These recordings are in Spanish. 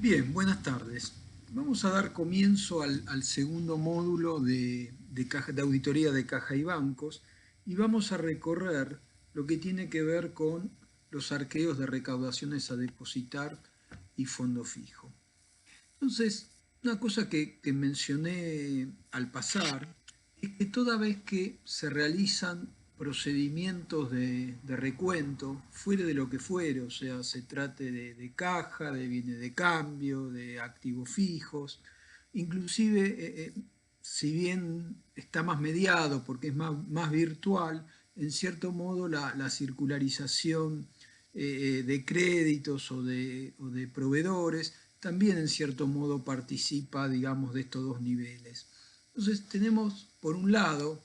Bien, buenas tardes. Vamos a dar comienzo al segundo módulo de auditoría de caja y bancos y vamos a recorrer lo que tiene que ver con los arqueos de recaudaciones a depositar y fondo fijo. Entonces, una cosa que mencioné al pasar es que toda vez que se realizan procedimientos de recuento, fuera de lo que fuere, o sea, se trate de caja, de bienes de cambio, de activos fijos, inclusive, si bien está más mediado porque es más virtual, en cierto modo la circularización de créditos o de proveedores también en cierto modo participa, digamos, de estos dos niveles. Entonces tenemos, por un lado,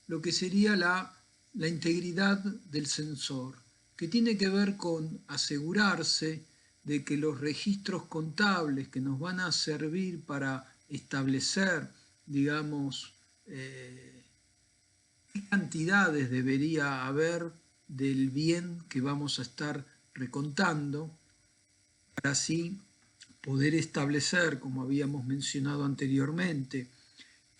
lo que sería la integridad del sensor, que tiene que ver con asegurarse de que los registros contables que nos van a servir para establecer, digamos, qué cantidades debería haber del bien que vamos a estar recontando, para así poder establecer, como habíamos mencionado anteriormente,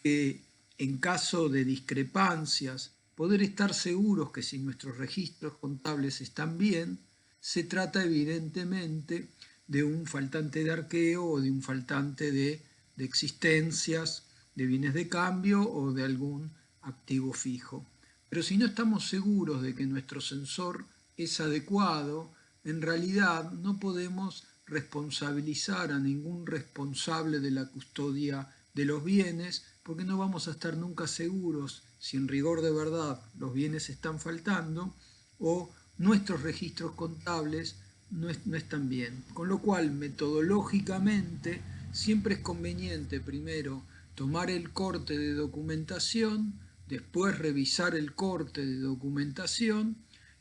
que en caso de discrepancias, poder estar seguros que si nuestros registros contables están bien, se trata evidentemente de un faltante de arqueo o de un faltante de existencias, de bienes de cambio o de algún activo fijo. Pero si no estamos seguros de que nuestro sensor es adecuado, en realidad no podemos responsabilizar a ningún responsable de la custodia de los bienes, porque no vamos a estar nunca seguros si en rigor de verdad los bienes están faltando o nuestros registros contables no están bien. Con lo cual, metodológicamente, siempre es conveniente primero tomar el corte de documentación, después revisar el corte de documentación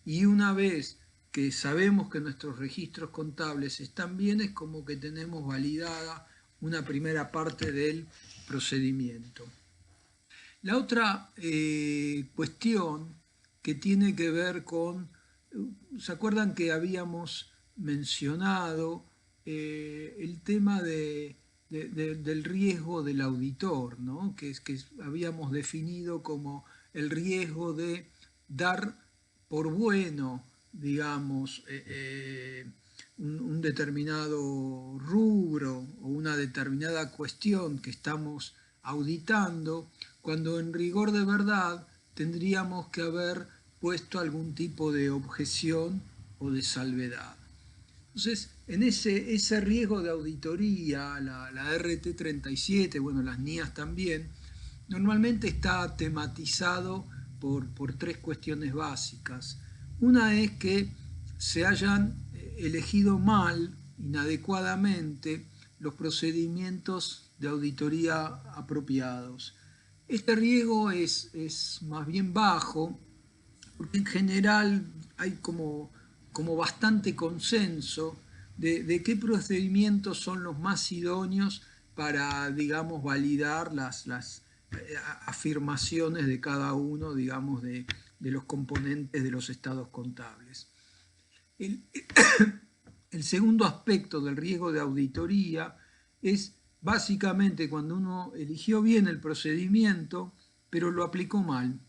y una vez que sabemos que nuestros registros contables están bien, es como que tenemos validada una primera parte del procedimiento. La otra cuestión que tiene que ver con, ¿se acuerdan que habíamos mencionado el tema del riesgo del auditor, ¿no? que habíamos definido como el riesgo de dar por bueno, digamos, un determinado rubro o una determinada cuestión que estamos auditando, cuando en rigor de verdad tendríamos que haber puesto algún tipo de objeción o de salvedad. Entonces, en ese riesgo de auditoría, la RT37, bueno, las NIAs también, normalmente está tematizado por tres cuestiones básicas. Una es que se hayan elegido mal, inadecuadamente, los procedimientos de auditoría apropiados. Este riesgo es más bien bajo, porque en general hay como bastante consenso de qué procedimientos son los más idóneos para, digamos, validar las afirmaciones de cada uno, digamos, de los componentes de los estados contables. El, el segundo aspecto del riesgo de auditoría es básicamente cuando uno eligió bien el procedimiento, pero lo aplicó mal.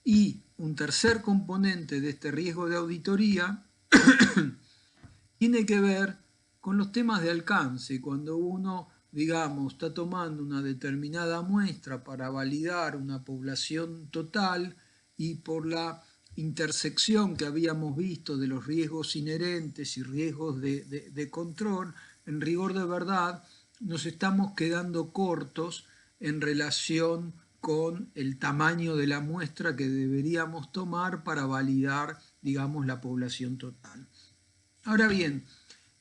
Y un tercer componente de este riesgo de auditoría tiene que ver con los temas de alcance, cuando uno, digamos, está tomando una determinada muestra para validar una población total y por la intersección que habíamos visto de los riesgos inherentes y riesgos de control, en rigor de verdad nos estamos quedando cortos en relación con el tamaño de la muestra que deberíamos tomar para validar, digamos, la población total. Ahora bien,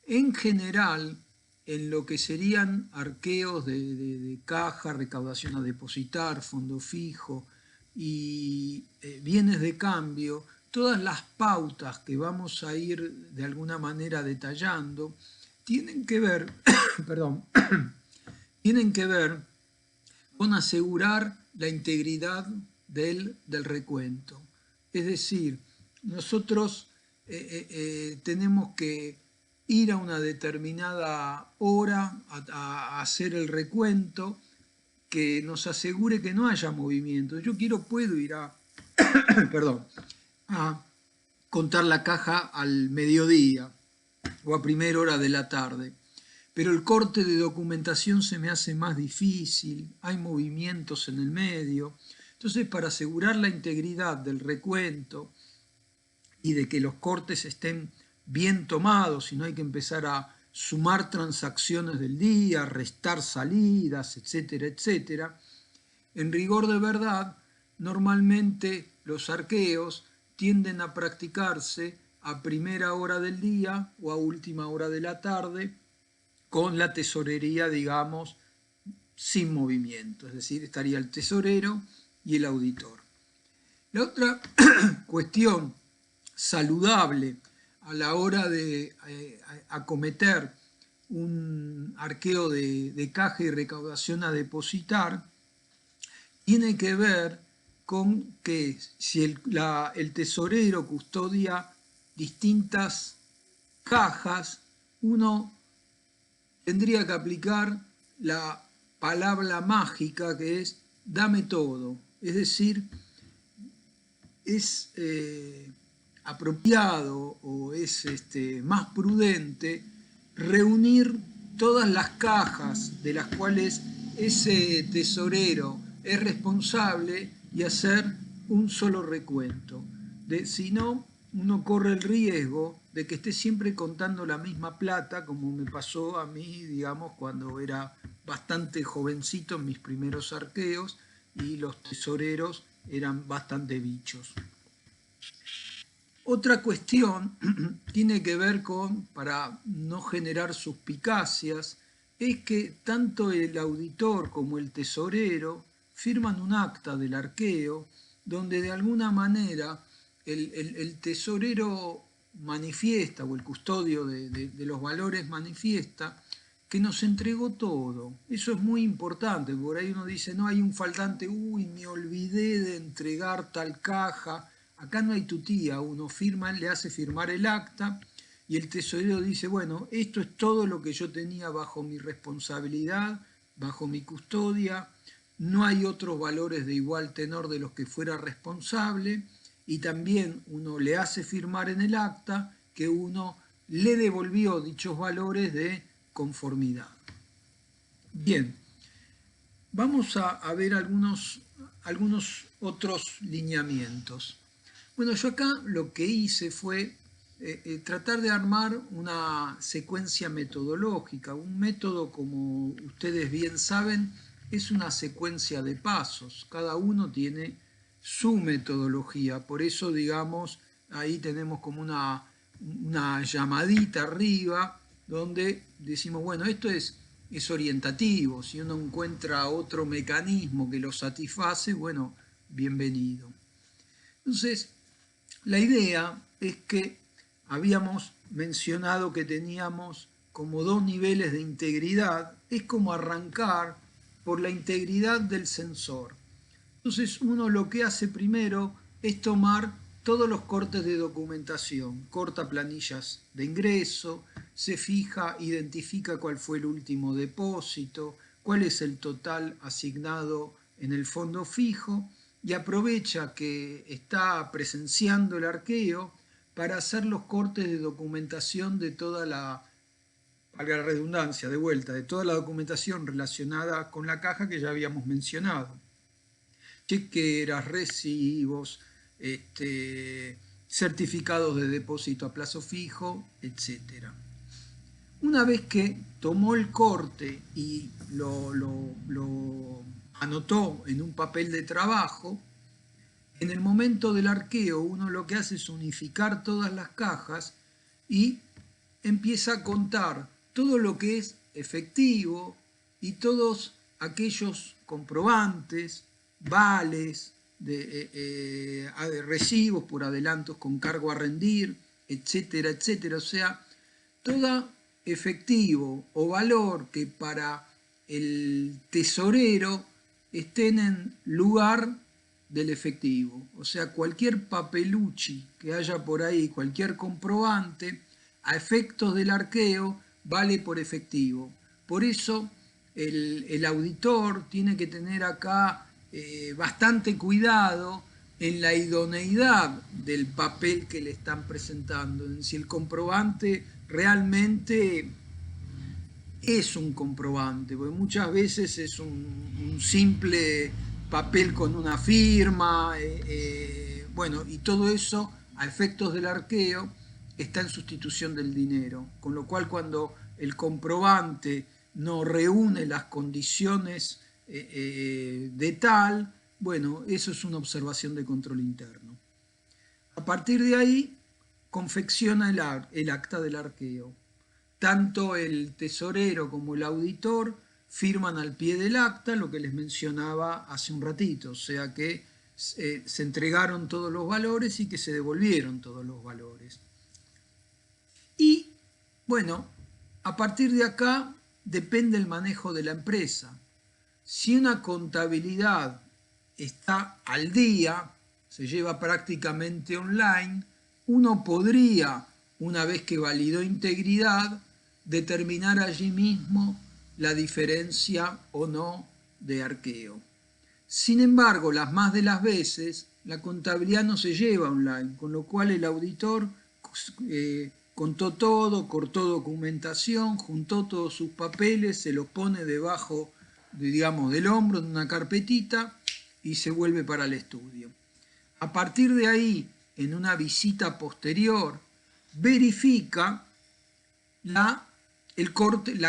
en general, en lo que serían arqueos de caja, recaudación a depositar, fondo fijo y bienes de cambio, todas las pautas que vamos a ir de alguna manera detallando tienen que ver, perdón, tienen que ver con asegurar la integridad del recuento. Es decir, nosotros tenemos que ir a una determinada hora a hacer el recuento que nos asegure que no haya movimiento. Yo puedo ir perdón, a contar la caja al mediodía o a primera hora de la tarde, pero el corte de documentación se me hace más difícil, hay movimientos en el medio. Entonces, para asegurar la integridad del recuento y de que los cortes estén bien tomados y no hay que empezar a sumar transacciones del día, restar salidas, etcétera, etcétera, en rigor de verdad, normalmente los arqueos tienden a practicarse a primera hora del día o a última hora de la tarde, con la tesorería, digamos, sin movimiento, es decir, estaría el tesorero y el auditor. La otra cuestión saludable a la hora de acometer un arqueo de caja y recaudación a depositar tiene que ver con que si el tesorero custodia distintas cajas, uno tendría que aplicar la palabra mágica que es dame todo. Es decir, es apropiado o es más prudente reunir todas las cajas de las cuales ese tesorero es responsable y hacer un solo recuento. Si no, uno corre el riesgo de que esté siempre contando la misma plata, como me pasó a mí, digamos, cuando era bastante jovencito en mis primeros arqueos y los tesoreros eran bastante bichos. Otra cuestión tiene que ver con, para no generar suspicacias, es que tanto el auditor como el tesorero firman un acta del arqueo donde de alguna manera el tesorero manifiesta, o el custodio de los valores manifiesta, que nos entregó todo. Eso es muy importante, por ahí uno dice, no, hay un faltante, uy, me olvidé de entregar tal caja. Acá no hay tutía, uno firma, le hace firmar el acta y el tesorero dice, bueno, esto es todo lo que yo tenía bajo mi responsabilidad, bajo mi custodia, no hay otros valores de igual tenor de los que fuera responsable, y también uno le hace firmar en el acta que uno le devolvió dichos valores de conformidad. Bien, vamos a ver algunos otros lineamientos. Bueno, yo acá lo que hice fue tratar de armar una secuencia metodológica. Un método, como ustedes bien saben, es una secuencia de pasos. Cada uno tiene su metodología. Por eso, digamos, ahí tenemos como una llamadita arriba donde decimos, bueno, esto es orientativo. Si uno encuentra otro mecanismo que lo satisface, bueno, bienvenido. Entonces, la idea es que habíamos mencionado que teníamos como dos niveles de integridad. Es como arrancar por la integridad del sensor. Entonces uno lo que hace primero es tomar todos los cortes de documentación, corta planillas de ingreso, se fija, identifica cuál fue el último depósito, cuál es el total asignado en el fondo fijo, y aprovecha que está presenciando el arqueo para hacer los cortes de documentación de toda la, valga la redundancia, de vuelta, de toda la documentación relacionada con la caja que ya habíamos mencionado. Chequeras, recibos, certificados de depósito a plazo fijo, etc. Una vez que tomó el corte y lo anotó en un papel de trabajo, en el momento del arqueo uno lo que hace es unificar todas las cajas y empieza a contar todo lo que es efectivo y todos aquellos comprobantes, vales, de recibos por adelantos con cargo a rendir, etcétera, etcétera. O sea, todo efectivo o valor que para el tesorero estén en lugar del efectivo. O sea, cualquier papeluchi que haya por ahí, cualquier comprobante, a efectos del arqueo vale por efectivo. Por eso el auditor tiene que tener acá bastante cuidado en la idoneidad del papel que le están presentando, en si el comprobante realmente es un comprobante, porque muchas veces es un simple papel con una firma, bueno, y todo eso a efectos del arqueo está en sustitución del dinero, con lo cual cuando el comprobante no reúne las condiciones de tal, bueno, eso es una observación de control interno. A partir de ahí, confecciona el acta del arqueo. Tanto el tesorero como el auditor firman al pie del acta lo que les mencionaba hace un ratito, o sea que se entregaron todos los valores y que se devolvieron todos los valores. Y bueno, a partir de acá depende el manejo de la empresa. Si una contabilidad está al día, se lleva prácticamente online, uno podría, una vez que validó integridad, determinar allí mismo la diferencia o no de arqueo. Sin embargo, las más de las veces, la contabilidad no se lleva online, con lo cual el auditor contó todo, cortó documentación, juntó todos sus papeles, se los pone debajo, digamos, del hombro en una carpetita y se vuelve para el estudio. A partir de ahí, en una visita posterior, verifica la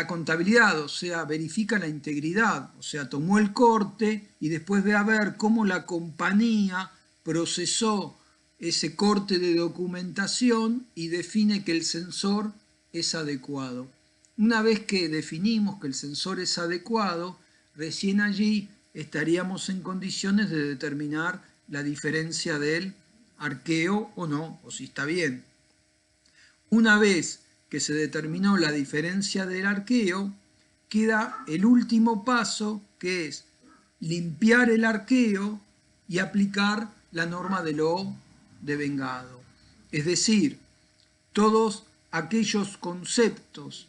contabilidad, o sea, verifica la integridad, o sea, tomó el corte y después ve a ver cómo la compañía procesó ese corte de documentación y define que el sensor es adecuado. Una vez que definimos que el sensor es adecuado, recién allí estaríamos en condiciones de determinar la diferencia del arqueo o no, o si está bien. Una vez que se determinó la diferencia del arqueo, queda el último paso, que es limpiar el arqueo y aplicar la norma del O devengado. Es decir, todos aquellos conceptos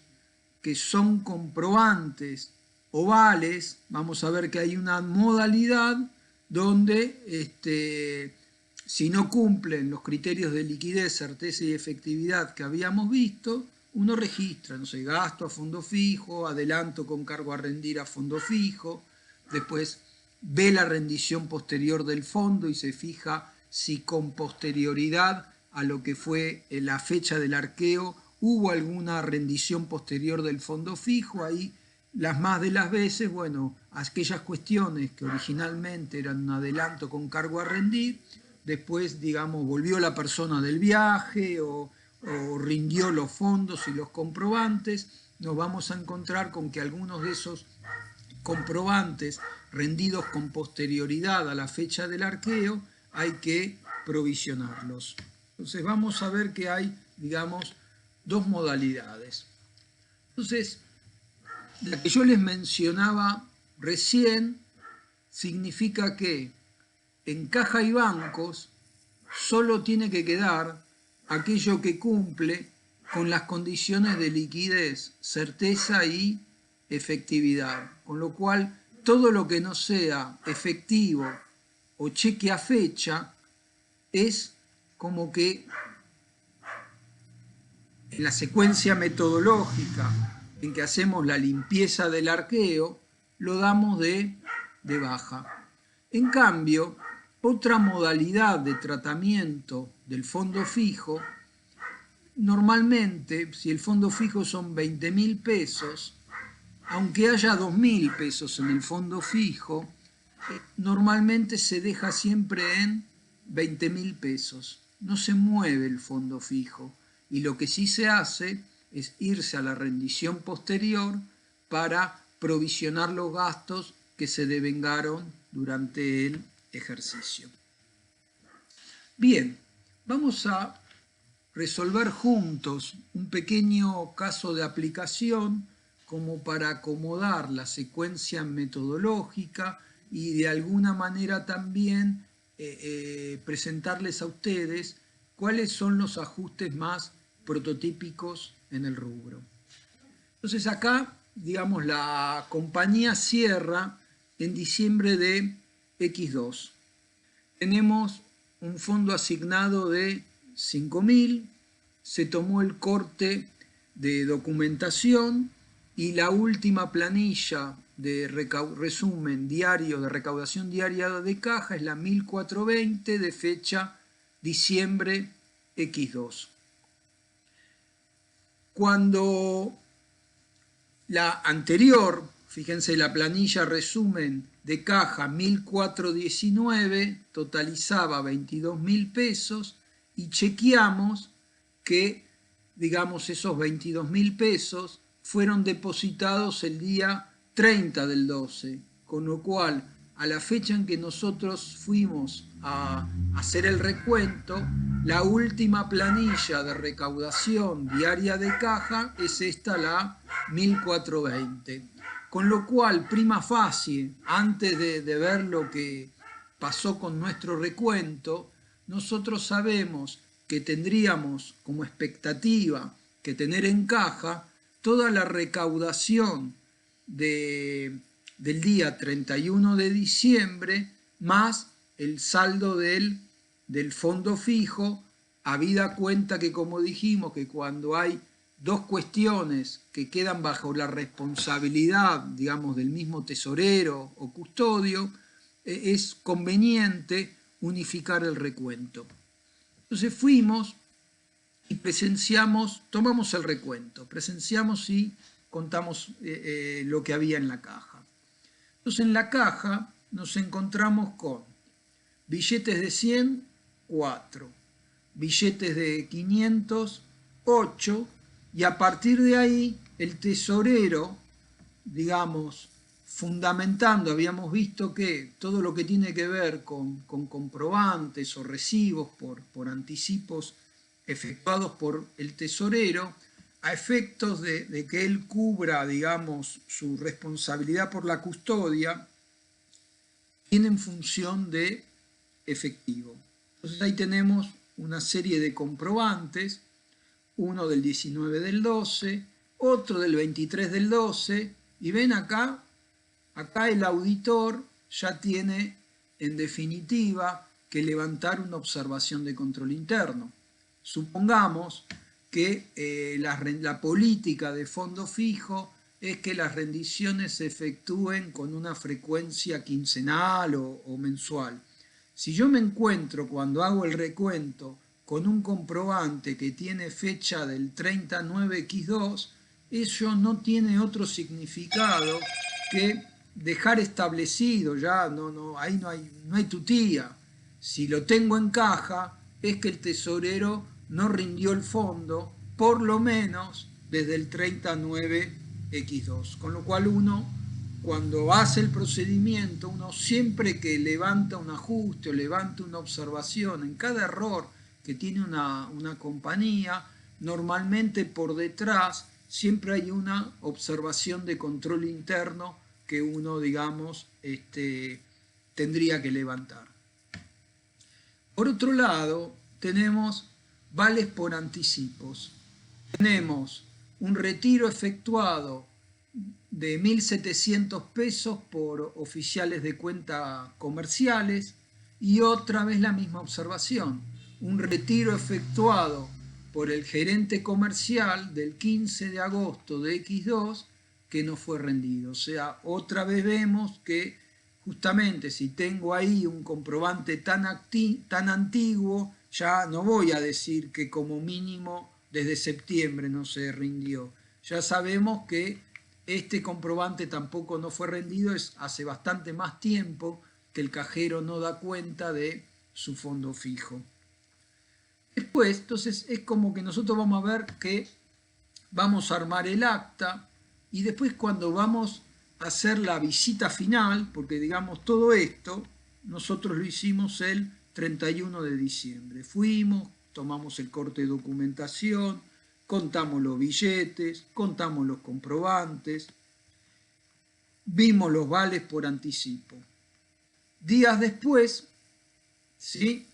que son comprobantes ovales, vamos a ver que hay una modalidad donde si no cumplen los criterios de liquidez, certeza y efectividad que habíamos visto, uno registra, no sé, gasto a fondo fijo, adelanto con cargo a rendir a fondo fijo, después ve la rendición posterior del fondo y se fija si con posterioridad a lo que fue la fecha del arqueo hubo alguna rendición posterior del fondo fijo. Ahí las más de las veces, bueno, aquellas cuestiones que originalmente eran un adelanto con cargo a rendir, después, digamos, volvió la persona del viaje o rindió los fondos y los comprobantes, nos vamos a encontrar con que algunos de esos comprobantes rendidos con posterioridad a la fecha del arqueo hay que provisionarlos. Entonces vamos a ver que hay, digamos, dos modalidades. Entonces, la que yo les mencionaba recién significa que en caja y bancos solo tiene que quedar aquello que cumple con las condiciones de liquidez, certeza y efectividad. Con lo cual, todo lo que no sea efectivo o cheque a fecha es como que en la secuencia metodológica en que hacemos la limpieza del arqueo, lo damos de baja. En cambio, otra modalidad de tratamiento del fondo fijo, normalmente, si el fondo fijo son 20.000 pesos, aunque haya 2.000 pesos en el fondo fijo, normalmente se deja siempre en 20.000 pesos. No se mueve el fondo fijo. Y lo que sí se hace es irse a la rendición posterior para provisionar los gastos que se devengaron durante el ejercicio. Bien, vamos a resolver juntos un pequeño caso de aplicación como para acomodar la secuencia metodológica y de alguna manera también presentarles a ustedes cuáles son los ajustes más prototípicos en el rubro. Entonces acá, digamos, la compañía cierra en diciembre de X2. Tenemos un fondo asignado de 5.000, se tomó el corte de documentación y la última planilla de resumen diario de recaudación diaria de caja es la 1420 de fecha diciembre X2. Cuando la anterior, fíjense, la planilla resumen de caja 1419 totalizaba 22.000 pesos y chequeamos que, digamos, esos 22.000 pesos fueron depositados el día 30 del 12, con lo cual a la fecha en que nosotros fuimos a hacer el recuento, la última planilla de recaudación diaria de caja es esta, la 1420. Con lo cual, prima facie, antes de ver lo que pasó con nuestro recuento, nosotros sabemos que tendríamos como expectativa que tener en caja toda la recaudación del día 31 de diciembre más el saldo del fondo fijo, habida cuenta que, como dijimos, que cuando hay dos cuestiones que quedan bajo la responsabilidad, digamos, del mismo tesorero o custodio, es conveniente unificar el recuento. Entonces fuimos y tomamos el recuento, presenciamos y contamos lo que había en la caja. Entonces en la caja nos encontramos con billetes de 100, 4, billetes de 500, 8, y a partir de ahí el tesorero, digamos, fundamentando, habíamos visto que todo lo que tiene que ver con comprobantes o recibos por anticipos efectuados por el tesorero, a efectos de que él cubra, digamos, su responsabilidad por la custodia, tienen función de efectivo. Entonces ahí tenemos una serie de comprobantes, uno del 19 del 12, otro del 23 del 12, y ven acá el auditor ya tiene en definitiva que levantar una observación de control interno. Supongamos que la política de fondo fijo es que las rendiciones se efectúen con una frecuencia quincenal o mensual. Si yo me encuentro cuando hago el recuento con un comprobante que tiene fecha del 39X2, eso no tiene otro significado que dejar establecido, ya ahí no hay tutía. Si lo tengo en caja, es que el tesorero no rindió el fondo, por lo menos desde el 39X2. Con lo cual uno, cuando hace el procedimiento, uno siempre que levanta un ajuste o levanta una observación en cada error que tiene una compañía, normalmente por detrás siempre hay una observación de control interno que uno, digamos, tendría que levantar. Por otro lado, tenemos vales por anticipos. Tenemos un retiro efectuado de 1.700 pesos por oficiales de cuenta comerciales y otra vez la misma observación. Un retiro efectuado por el gerente comercial del 15 de agosto de X2 que no fue rendido. O sea, otra vez vemos que justamente si tengo ahí un comprobante tan antiguo, ya no voy a decir que como mínimo desde septiembre no se rindió. Ya sabemos que este comprobante tampoco no fue rendido, hace bastante más tiempo que el cajero no da cuenta de su fondo fijo. Después, entonces, es como que nosotros vamos a ver que vamos a armar el acta y después cuando vamos a hacer la visita final, porque digamos todo esto, nosotros lo hicimos el 31 de diciembre. Fuimos, tomamos el corte de documentación, contamos los billetes, contamos los comprobantes, vimos los vales por anticipo. Días después, ¿sí?,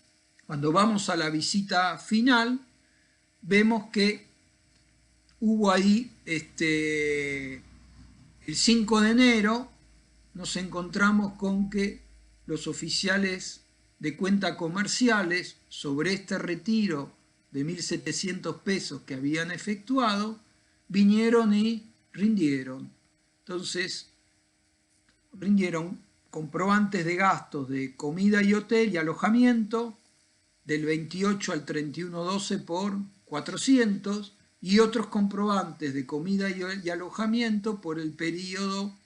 cuando vamos a la visita final, vemos que hubo ahí, el 5 de enero, nos encontramos con que los oficiales de cuenta comerciales sobre este retiro de 1.700 pesos que habían efectuado, vinieron y rindieron. Entonces, rindieron comprobantes de gastos de comida y hotel y alojamiento del 28 al 31/12 por 400 y otros comprobantes de comida y alojamiento por el periodo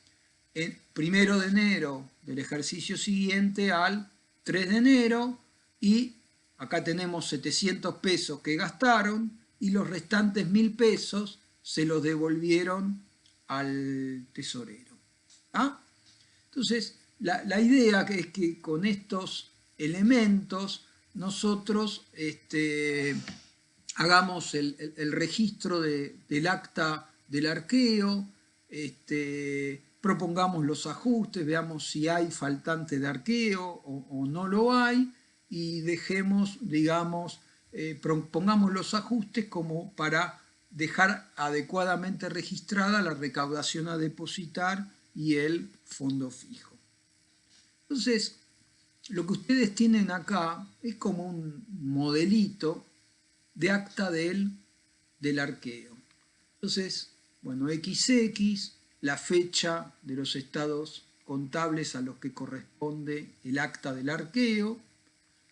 1 de enero del ejercicio siguiente al 3 de enero, y acá tenemos 700 pesos que gastaron y los restantes 1.000 pesos se los devolvieron al tesorero. ¿Ah? Entonces, la idea es que con estos elementos nosotros hagamos el registro del acta del arqueo, propongamos los ajustes, veamos si hay faltante de arqueo o no lo hay, y dejemos, digamos, propongamos los ajustes como para dejar adecuadamente registrada la recaudación a depositar y el fondo fijo. Entonces, lo que ustedes tienen acá es como un modelito de acta del arqueo. Entonces, bueno, XX, la fecha de los estados contables a los que corresponde el acta del arqueo,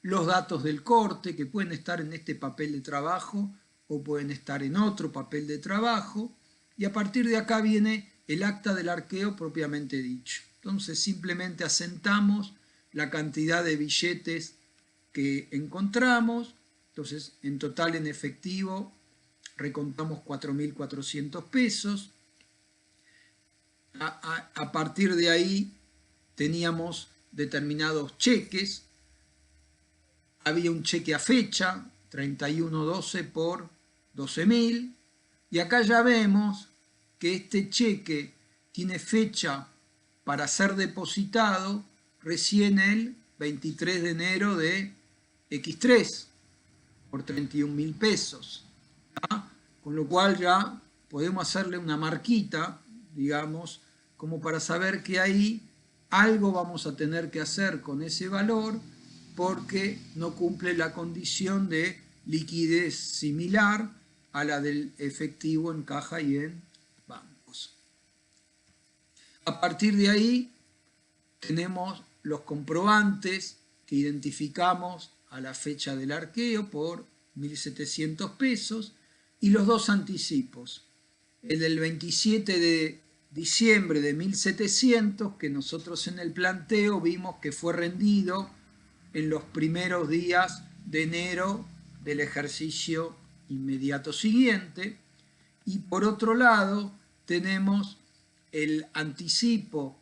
los datos del corte que pueden estar en este papel de trabajo o pueden estar en otro papel de trabajo, y a partir de acá viene el acta del arqueo propiamente dicho. Entonces simplemente asentamos la cantidad de billetes que encontramos. Entonces en total en efectivo recontamos 4.400 pesos. A partir de ahí teníamos determinados cheques. Había un cheque a fecha, 31/12 por 12.000, y acá ya vemos que este cheque tiene fecha para ser depositado recién el 23 de enero de X3 por 31.000 pesos. ¿Ah? Con lo cual ya podemos hacerle una marquita, digamos, como para saber que ahí algo vamos a tener que hacer con ese valor, porque no cumple la condición de liquidez similar a la del efectivo en caja y en bancos. A partir de ahí tenemos los comprobantes que identificamos a la fecha del arqueo por 1.700 pesos y los dos anticipos. El del 27 de diciembre de 1.700, que nosotros en el planteo vimos que fue rendido en los primeros días de enero del ejercicio inmediato siguiente. Y por otro lado tenemos el anticipo,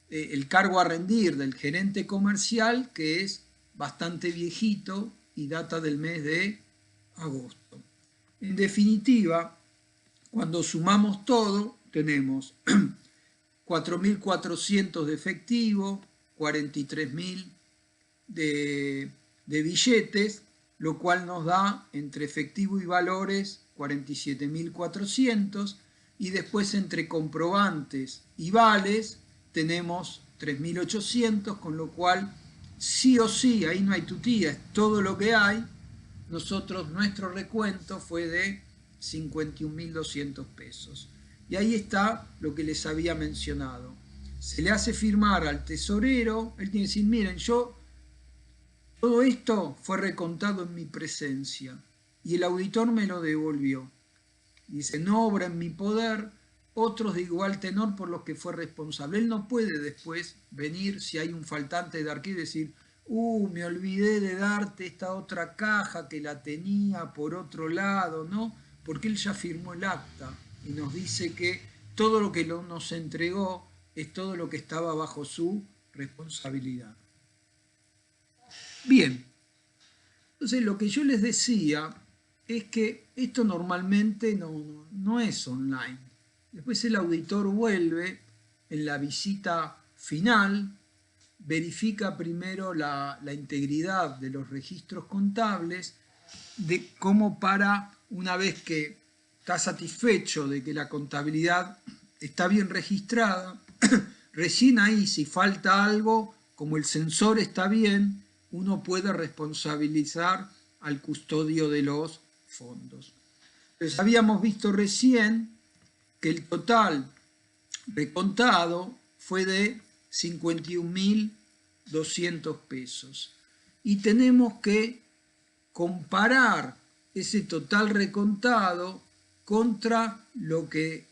el cargo a rendir del gerente comercial, que es bastante viejito y data del mes de agosto. En definitiva, cuando sumamos todo, tenemos 4.400 de efectivo, 43.000 de billetes, lo cual nos da entre efectivo y valores 47.400, y después entre comprobantes y vales tenemos 3.800, con lo cual sí o sí, ahí no hay tutía, es todo lo que hay. Nuestro recuento fue de 51.200 pesos. Y ahí está lo que les había mencionado. Se le hace firmar al tesorero, él tiene que decir, miren, todo esto fue recontado en mi presencia y el auditor me lo devolvió. Dice, no obra en mi poder otros de igual tenor por los que fue responsable. Él no puede después venir, si hay un faltante de arqueo, y decir, me olvidé de darte esta otra caja que la tenía por otro lado, ¿no? Porque él ya firmó el acta y nos dice que todo lo que nos entregó es todo lo que estaba bajo su responsabilidad. Bien, entonces lo que yo les decía es que esto normalmente no es online. Después el auditor vuelve en la visita final, verifica primero la integridad de los registros contables, como para, una vez que está satisfecho de que la contabilidad está bien registrada, recién ahí, si falta algo, como el censor está bien, uno puede responsabilizar al custodio de los fondos. Entonces, habíamos visto recién que el total recontado fue de 51.200 pesos. Y tenemos que comparar ese total recontado contra lo que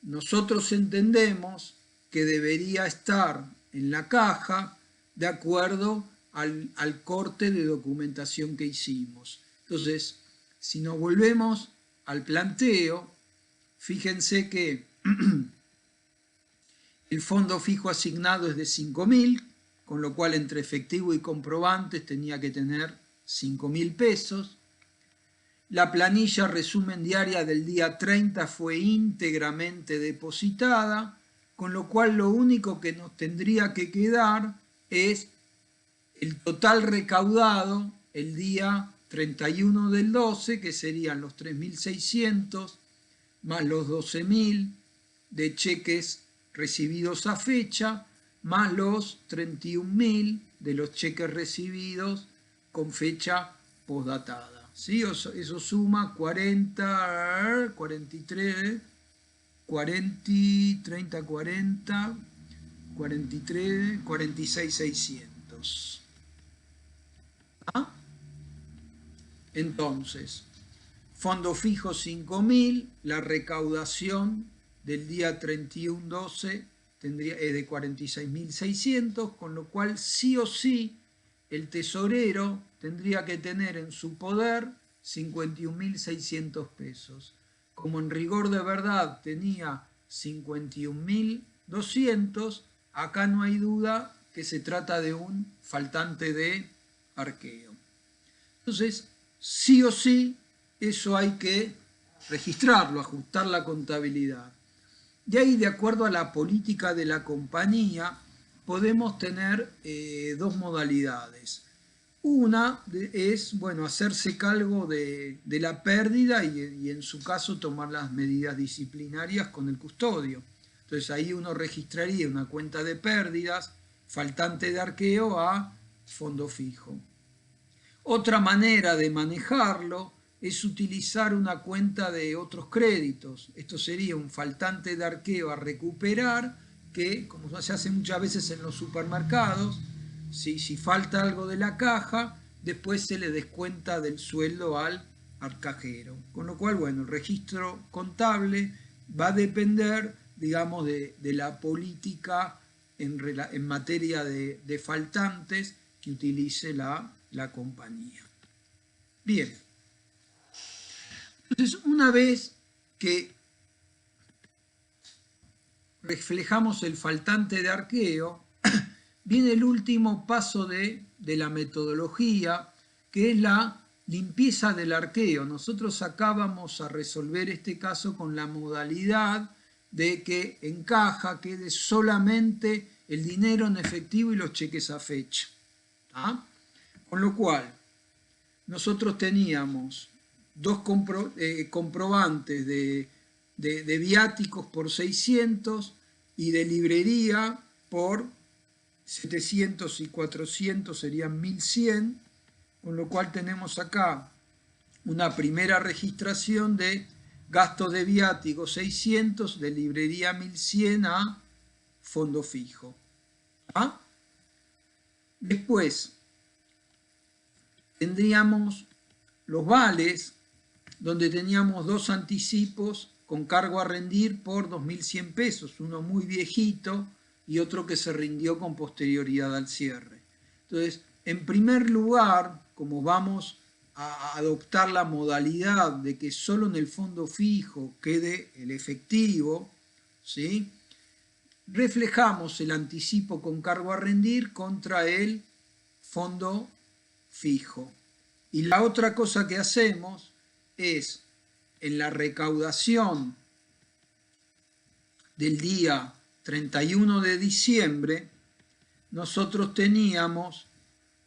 nosotros entendemos que debería estar en la caja de acuerdo al corte de documentación que hicimos. Entonces, si nos volvemos al planteo, fíjense que el fondo fijo asignado es de 5.000, con lo cual entre efectivo y comprobantes tenía que tener 5.000 pesos. La planilla resumen diaria del día 30 fue íntegramente depositada, con lo cual lo único que nos tendría que quedar es el total recaudado el día 31 del 12, que serían los 3.600 más los 12.000 de cheques recibidos a fecha, más los 31.000 de los cheques recibidos con fecha postdatada. ¿Sí? Eso suma 40, 43, 40, 30, 40, 43, 46.600. ¿Ah? Entonces, fondo fijo 5.000, la recaudación del día 31/12 es de 46.600, con lo cual sí o sí el tesorero tendría que tener en su poder 51.600 pesos. Como en rigor de verdad tenía 51.200, acá no hay duda que se trata de un faltante de arqueo. Entonces, sí o sí, eso hay que registrarlo, ajustar la contabilidad. Y ahí, de acuerdo a la política de la compañía, podemos tener dos modalidades. Una es, bueno, hacerse cargo de la pérdida y en su caso tomar las medidas disciplinarias con el custodio. Entonces ahí uno registraría una cuenta de pérdidas, faltante de arqueo a fondo fijo. Otra manera de manejarlo es utilizar una cuenta de otros créditos. Esto sería un faltante de arqueo a recuperar que, como se hace muchas veces en los supermercados, si falta algo de la caja, después se le descuenta del sueldo al cajero. Con lo cual, bueno, el registro contable va a depender, digamos, de la política en materia de faltantes que utilice la compañía. Bien. Entonces, una vez que reflejamos el faltante de arqueo, viene el último paso de la metodología, que es la limpieza del arqueo. Nosotros acá vamos a resolver este caso con la modalidad de que en caja quede solamente el dinero en efectivo y los cheques a fecha. ¿Ah? Con lo cual, nosotros teníamos dos comprobantes de viáticos por 600 y de librería por 700 y 400 serían 1.100, con lo cual tenemos acá una primera registración de gastos de viáticos 600, de librería 1.100 a fondo fijo. ¿Ah? Después tendríamos los vales, donde teníamos dos anticipos con cargo a rendir por 2.100 pesos, uno muy viejito y otro que se rindió con posterioridad al cierre. Entonces, en primer lugar, como vamos a adoptar la modalidad de que solo en el fondo fijo quede el efectivo, ¿sí? Reflejamos el anticipo con cargo a rendir contra el fondo fijo. Y la otra cosa que hacemos es, en la recaudación del día 31 de diciembre, nosotros teníamos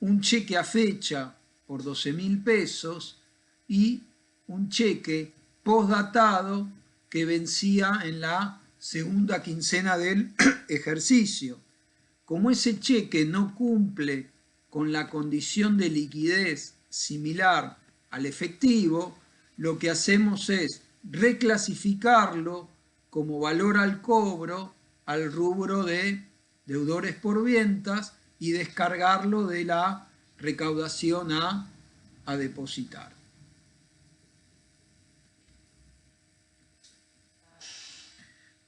un cheque a fecha por 12.000 pesos y un cheque postdatado que vencía en la segunda quincena del ejercicio. Como ese cheque no cumple con la condición de liquidez similar al efectivo, lo que hacemos es reclasificarlo como valor al cobro al rubro de deudores por ventas y descargarlo de la recaudación a depositar.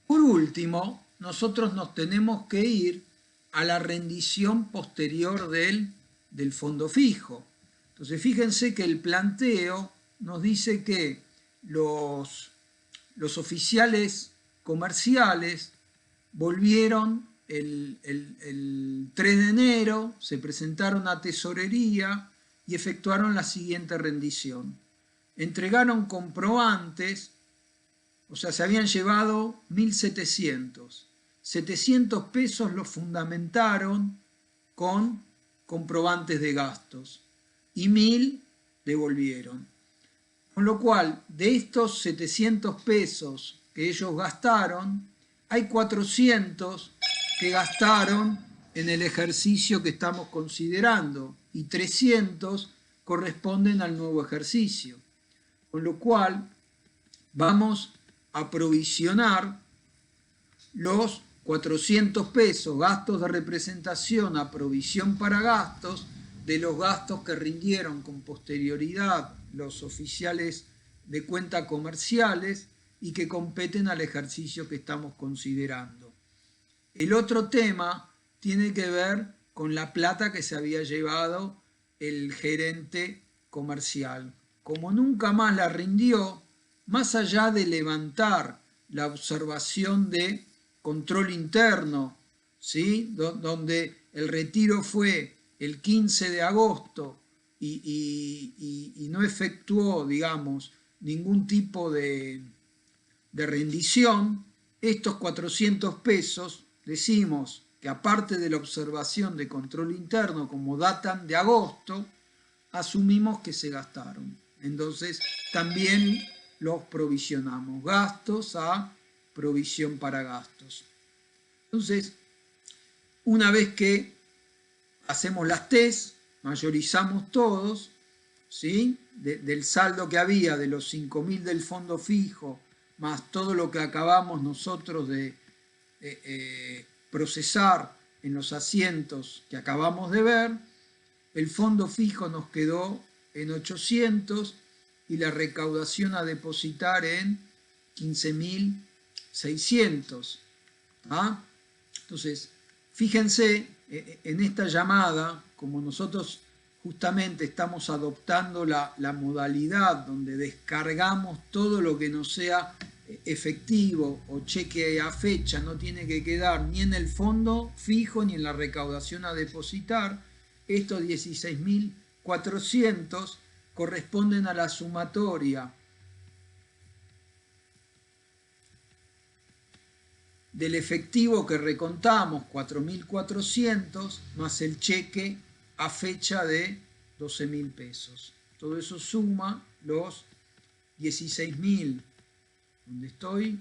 Por último, nosotros nos tenemos que ir a la rendición posterior del fondo fijo. Entonces, fíjense que el planteo nos dice que los oficiales comerciales volvieron el 3 de enero, se presentaron a tesorería y efectuaron la siguiente rendición. Entregaron comprobantes, o sea, se habían llevado 1.700. 700 pesos los fundamentaron con comprobantes de gastos y 1.000 devolvieron. Con lo cual, de estos 700 pesos que ellos gastaron, hay 400 que gastaron en el ejercicio que estamos considerando y 300 corresponden al nuevo ejercicio. Con lo cual, vamos a provisionar los 400 pesos, gastos de representación a provisión para gastos, de los gastos que rindieron con posterioridad los oficiales de cuenta comerciales y que competen al ejercicio que estamos considerando. El otro tema tiene que ver con la plata que se había llevado el gerente comercial. Como nunca más la rindió, más allá de levantar la observación de control interno, ¿sí? Donde el retiro fue el 15 de agosto y no efectuó, digamos, ningún tipo de rendición, estos 400 pesos, decimos que aparte de la observación de control interno como datan de agosto, asumimos que se gastaron. Entonces también los provisionamos, gastos a provisión para gastos. Entonces, una vez que hacemos las TES, mayorizamos todos, ¿sí? Del saldo que había de los 5.000 del fondo fijo, más todo lo que acabamos nosotros de procesar en los asientos que acabamos de ver, el fondo fijo nos quedó en 800 y la recaudación a depositar en 15.600. ¿Ah? Entonces, fíjense en esta llamada, como nosotros justamente estamos adoptando la modalidad donde descargamos todo lo que no sea efectivo o cheque a fecha, no tiene que quedar ni en el fondo fijo ni en la recaudación a depositar. Estos 16.400 corresponden a la sumatoria del efectivo que recontamos, 4.400, más el cheque a fecha de 12.000 pesos. Todo eso suma los 16.000. ¿Dónde estoy?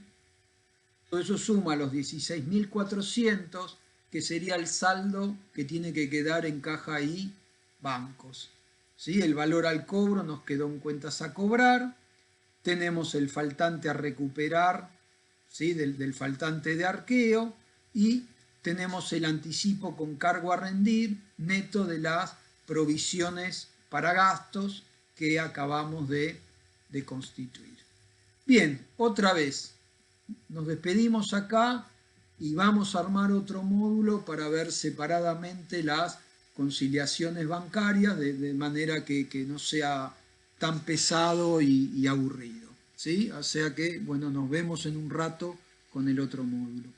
Todo eso suma los 16.400, que sería el saldo que tiene que quedar en caja y bancos. ¿Sí? El valor al cobro nos quedó en cuentas a cobrar. Tenemos el faltante a recuperar, ¿sí? del faltante de arqueo, y tenemos el anticipo con cargo a rendir neto de las provisiones para gastos que acabamos de constituir. Bien, otra vez nos despedimos acá y vamos a armar otro módulo para ver separadamente las conciliaciones bancarias de manera que no sea tan pesado y aburrido, ¿sí? O sea que, bueno, nos vemos en un rato con el otro módulo.